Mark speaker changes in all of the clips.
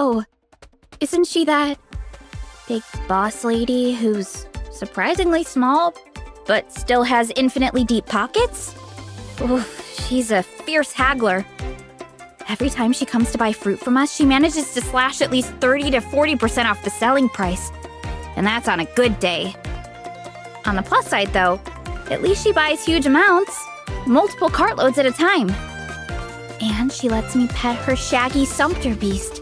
Speaker 1: Oh, isn't she that big boss lady who's surprisingly small, but still has infinitely deep pockets? Oof, she's a fierce haggler. Every time she comes to buy fruit from us, she manages to slash at least 30 to 40% off the selling price. And that's on a good day. On the plus side, though, at least she buys huge amounts, multiple cartloads at a time. And she lets me pet her shaggy sumpter beast.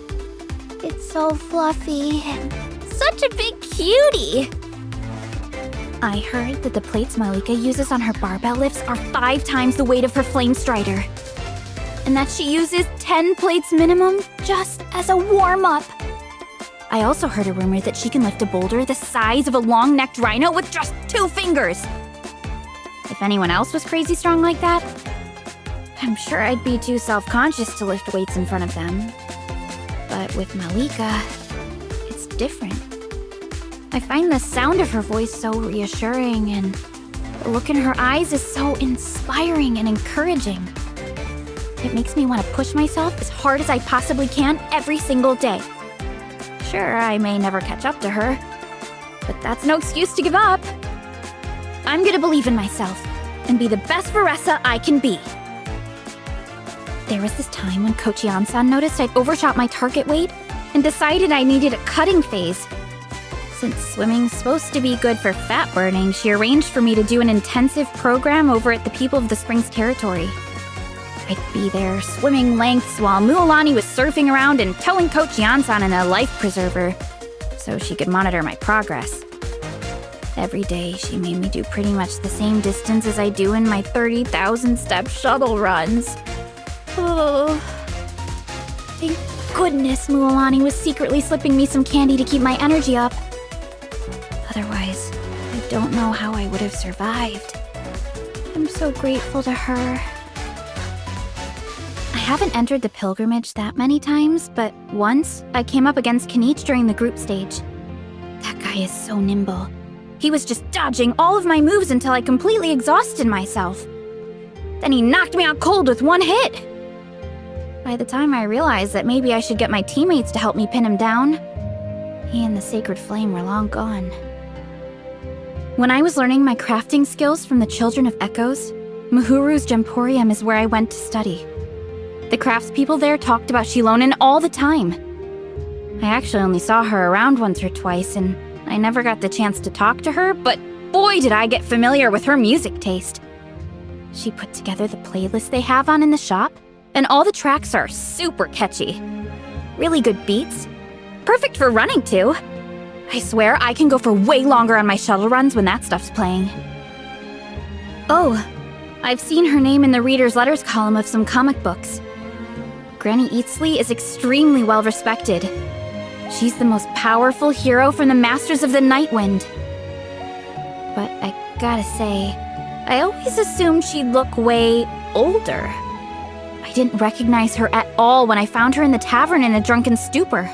Speaker 1: It's so fluffy and such a big cutie. I heard that the plates Malika uses on her barbell lifts are 5 times the weight of her flame strider. And that she uses 10 plates minimum just as a warm-up. I also heard a rumor that she can lift a boulder the size of a long-necked rhino with just 2 fingers. If anyone else was crazy strong like that, I'm sure I'd be too self-conscious to lift weights in front of them. But with Malika, it's different. I find the sound of her voice so reassuring, and the look in her eyes is so inspiring and encouraging. It makes me want to push myself as hard as I possibly can every single day. Sure, I may never catch up to her, but that's no excuse to give up. I'm gonna believe in myself and be the best VARESA I can be. There was this time when Coach Yan-san noticed I'd overshot my target weight and decided I needed a cutting phase. Since swimming's supposed to be good for fat burning, she arranged for me to do an intensive program over at the People of the Springs territory. I'd be there swimming lengths while Mualani was surfing around and towing Coach Yan-san in a life preserver so she could monitor my progress. Every day, she made me do pretty much the same distance as I do in my 30,000-step shuttle runs. Oh, thank goodness Mualani was secretly slipping me some candy to keep my energy up. Otherwise, I don't know how I would have survived. I'm so grateful to her. I haven't entered the pilgrimage that many times, but once I came up against Kanich during the group stage. That guy is so nimble. He was just dodging all of my moves until I completely exhausted myself. Then he knocked me out cold with one hit. By the time I realized that maybe I should get my teammates to help me pin him down, he and the Sacred Flame were long gone. When I was learning my crafting skills from the Children of Echoes, Mahuru's Gemporium is where I went to study. The craftspeople there talked about Shilonen all the time. I actually only saw her around once or twice, and I never got the chance to talk to her, but boy did I get familiar with her music taste. She put together the playlist they have on in the shop, and all the tracks are super catchy. Really good beats. Perfect for running, too. I swear I can go for way longer on my shuttle runs when that stuff's playing. Oh, I've seen her name in the Reader's Letters column of some comic books. Granny Eatsley is extremely well respected. She's the most powerful hero from the Masters of the Nightwind. But I gotta say, I always assumed she'd look way older. I didn't recognize her at all when I found her in the tavern in a drunken stupor.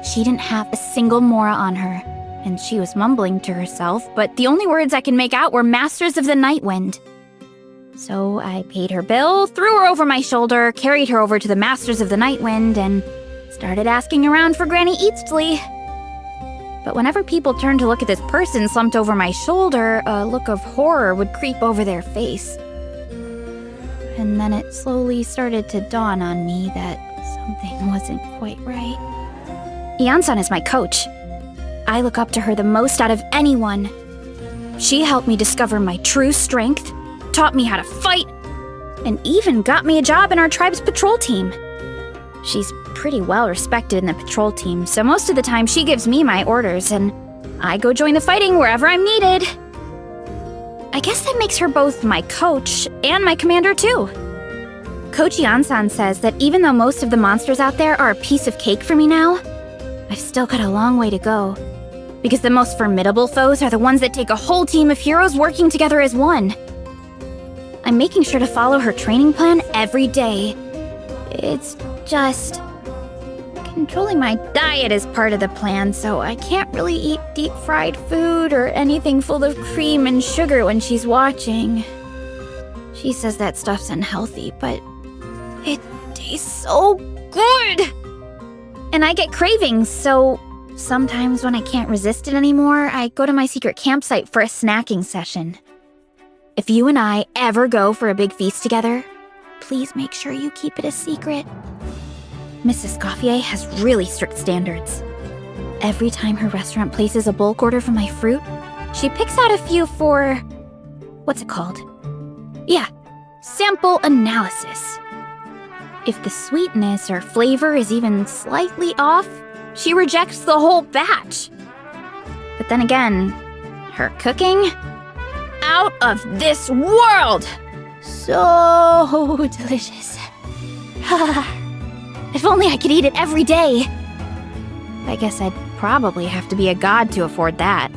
Speaker 1: She didn't have a single mora on her, and she was mumbling to herself, but the only words I could make out were Masters of the Nightwind. So I paid her bill, threw her over my shoulder, carried her over to the Masters of the Nightwind, and started asking around for Granny Eatsley. But whenever people turned to look at this person slumped over my shoulder, a look of horror would creep over their face. And then it slowly started to dawn on me that something wasn't quite right. Yan-san is my coach. I look up to her the most out of anyone. She helped me discover my true strength, taught me how to fight, and even got me a job in our tribe's patrol team. She's pretty well respected in the patrol team, so most of the time she gives me my orders, and I go join the fighting wherever I'm needed. I guess that makes her both my coach and my commander too. Coach Yan-san says that even though most of the monsters out there are a piece of cake for me now, I've still got a long way to go. Because the most formidable foes are the ones that take a whole team of heroes working together as one. I'm making sure to follow her training plan every day. It's just... controlling my diet is part of the plan, so I can't really eat deep-fried food or anything full of cream and sugar when she's watching. She says that stuff's unhealthy, but it tastes so good! And I get cravings, so sometimes when I can't resist it anymore, I go to my secret campsite for a snacking session. If you and I ever go for a big feast together, please make sure you keep it a secret. Mrs. Escoffier has really strict standards. Every time her restaurant places a bulk order for my fruit, she picks out a few for... what's it called? Yeah, sample analysis. If the sweetness or flavor is even slightly off, she rejects the whole batch. But then again, her cooking? Out of this world! So delicious. If only I could eat it every day. I guess I'd probably have to be a god to afford that.